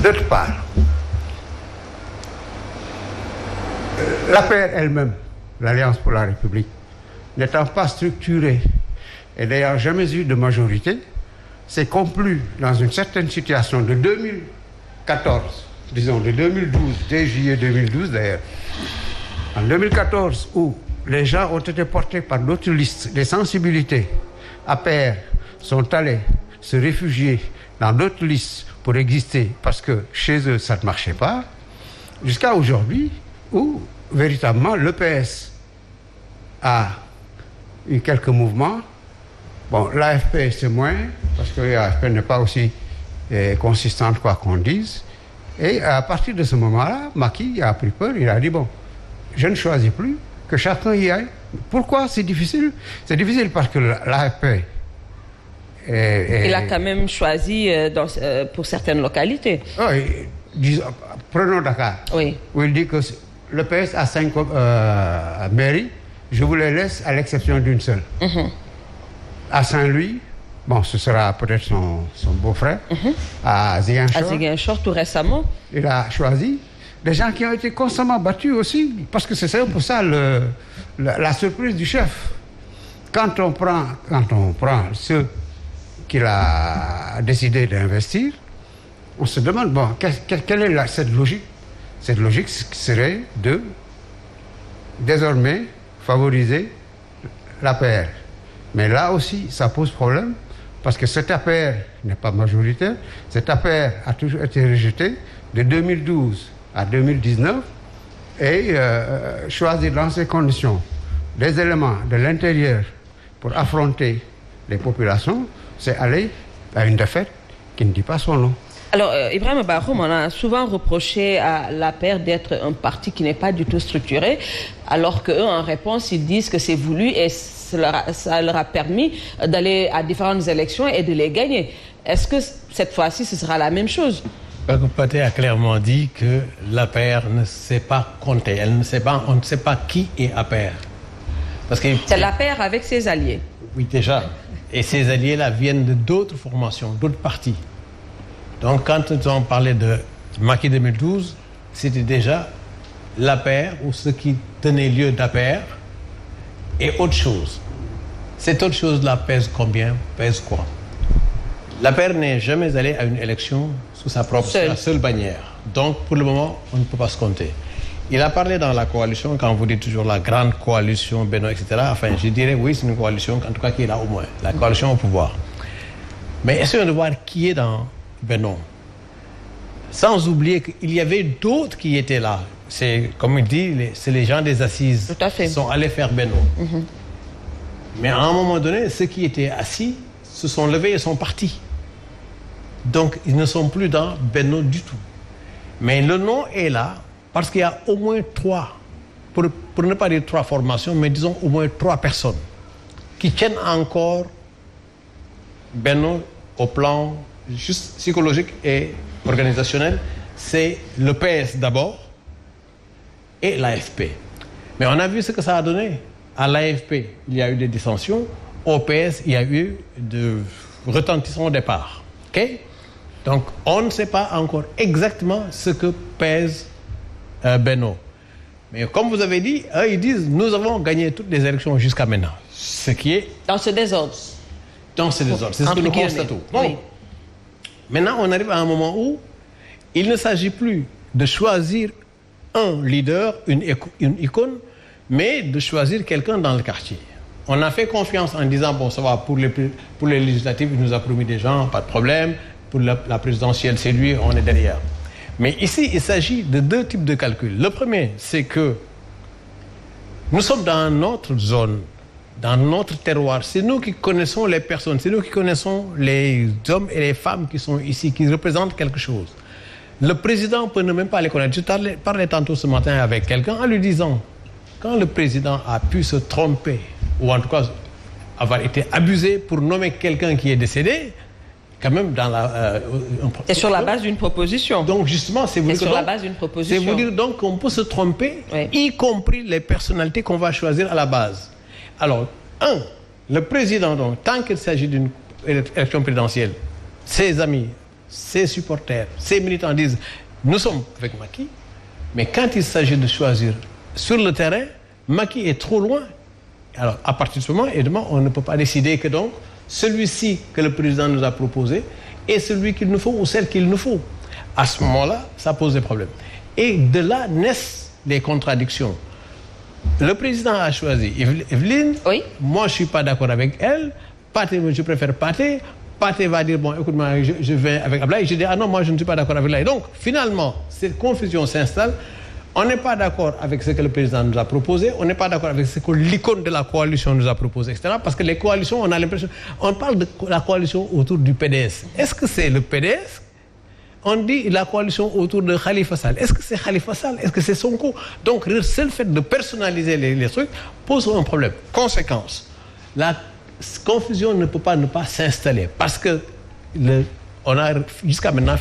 D'autre part, l'APR elle-même, l'Alliance pour la République, n'étant pas structurée et n'ayant jamais eu de majorité, s'est complue dans une certaine situation de 2014, disons de 2012, dès juillet 2012 d'ailleurs, en 2014, où les gens ont été portés par d'autres listes, des sensibilités APR sont allés se réfugier dans d'autres listes pour exister parce que chez eux ça ne marchait pas, jusqu'à aujourd'hui où véritablement l'EPS a eu quelques mouvements. Bon, l'AFP c'est moins, parce que l'AFP n'est pas aussi consistante quoi qu'on dise. Et à partir de ce moment-là, Macky a pris peur, il a dit bon, je ne choisis plus, que chacun y aille. Pourquoi c'est difficile? C'est difficile parce que l'AFP... Il a quand même choisi pour certaines localités. Oui, prenons Dakar. Oui. Où il dit que le PS a 5 mairies, je vous les laisse à l'exception d'une seule. À Saint-Louis, bon, ce sera peut-être son beau-frère. À Ziguinchor, tout récemment. Il a choisi des gens qui ont été constamment battus aussi, parce que c'est un peu ça la surprise du chef. Quand on prend ceux qu'il a décidé d'investir, on se demande, bon, quelle est cette logique? Cette logique serait de désormais favoriser l'APR. Mais là aussi, ça pose problème, parce que cette APR n'est pas majoritaire. Cette APR a toujours été rejetée de 2012 à 2019 et choisir dans ces conditions des éléments de l'intérieur pour affronter les populations, c'est aller à une défaite qui ne dit pas son nom. Alors, Ibrahim Bahoum, on a souvent reproché à l'APR d'être un parti qui n'est pas du tout structuré, alors qu'eux, en réponse, ils disent que c'est voulu et ça leur a permis d'aller à différentes élections et de les gagner. Est-ce que cette fois-ci, ce sera la même chose? Pathé a clairement dit que l'APR ne sait pas compter. On ne sait pas qui est APR. C'est l'APR avec ses alliés. Oui, déjà. Et ces alliés-là viennent de d'autres formations, d'autres partis. Donc, quand nous avons parlé de Macky 2012, c'était déjà l'APR ou ce qui tenait lieu d'APR et autre chose. Cette autre chose-là pèse combien? Pèse quoi? L'APR n'est jamais allé à une élection sous sa seule bannière. Donc, pour le moment, on ne peut pas se compter. Il a parlé dans la coalition, quand vous dites toujours la grande coalition, Benno, etc. Enfin, je dirais oui, c'est une coalition, en tout cas qui est là au moins, la coalition au pouvoir. Mais essayons de voir qui est dans Benno. Sans oublier qu'il y avait d'autres qui étaient là. C'est, comme il dit, c'est les gens des assises qui sont allés faire Benno. Mais à un moment donné, ceux qui étaient assis se sont levés et sont partis. Donc, ils ne sont plus dans Benno du tout. Mais le nom est là parce qu'il y a au moins 3, pour ne pas dire 3 formations, mais disons au moins 3 personnes qui tiennent encore Benno au plan juste psychologique et organisationnel. C'est le PS d'abord et l'AFP. Mais on a vu ce que ça a donné. À l'AFP, il y a eu des dissensions. Au PS, il y a eu de retentissants au départ. Okay? Donc, on ne sait pas encore exactement ce que pèse Benno. Mais comme vous avez dit, eux, ils disent, nous avons gagné toutes les élections jusqu'à maintenant. Ce qui est... Dans ce désordre. Dans ce désordre. C'est ce que nous constatons. Bon. Oui. Maintenant, on arrive à un moment où il ne s'agit plus de choisir un leader, une icône, mais de choisir quelqu'un dans le quartier. On a fait confiance en disant, bon, ça va, pour les législatives, il nous a promis des gens, pas de problème. Pour la présidentielle, c'est lui, on est derrière. Mais ici, il s'agit de 2 types de calculs. Le premier, c'est que nous sommes dans notre zone, dans notre terroir. C'est nous qui connaissons les personnes, c'est nous qui connaissons les hommes et les femmes qui sont ici, qui représentent quelque chose. Le président peut ne même pas les connaître. Je parlais tantôt ce matin avec quelqu'un en lui disant, quand le président a pu se tromper, ou en tout cas avoir été abusé pour nommer quelqu'un qui est décédé, quand même dans la... c'est sur la base d'une proposition. Donc justement, c'est vous dire sur la base d'une proposition. C'est vous dire donc qu'on peut se tromper, oui, y compris les personnalités qu'on va choisir à la base. Alors, le président, donc, tant qu'il s'agit d'une élection présidentielle, ses amis, ses supporters, ses militants disent nous sommes avec Macky, mais quand il s'agit de choisir sur le terrain, Macky est trop loin. Alors, à partir de ce moment, évidemment, on ne peut pas décider que donc celui-ci que le président nous a proposé est celui qu'il nous faut ou celle qu'il nous faut. À ce moment-là, ça pose des problèmes. Et de là naissent les contradictions. Le président a choisi Evelyne. Oui. Moi, je ne suis pas d'accord avec elle. Pathé, je préfère Pathé. Pathé va dire, bon, écoute-moi, je vais avec Ablaye. Je dis, ah non, moi, je ne suis pas d'accord avec Ablaye. Donc, finalement, cette confusion s'installe. On n'est pas d'accord avec ce que le président nous a proposé. On n'est pas d'accord avec ce que l'icône de la coalition nous a proposé, etc. Parce que les coalitions, on a l'impression... On parle de la coalition autour du PDS. Est-ce que c'est le PDS? On dit la coalition autour de Khalifa Sall. Est-ce que c'est Khalifa Sall? Est-ce que c'est Sonko? Donc, le seul fait de personnaliser les trucs pose un problème. Conséquence, la confusion ne peut pas ne pas s'installer. Parce que on a jusqu'à maintenant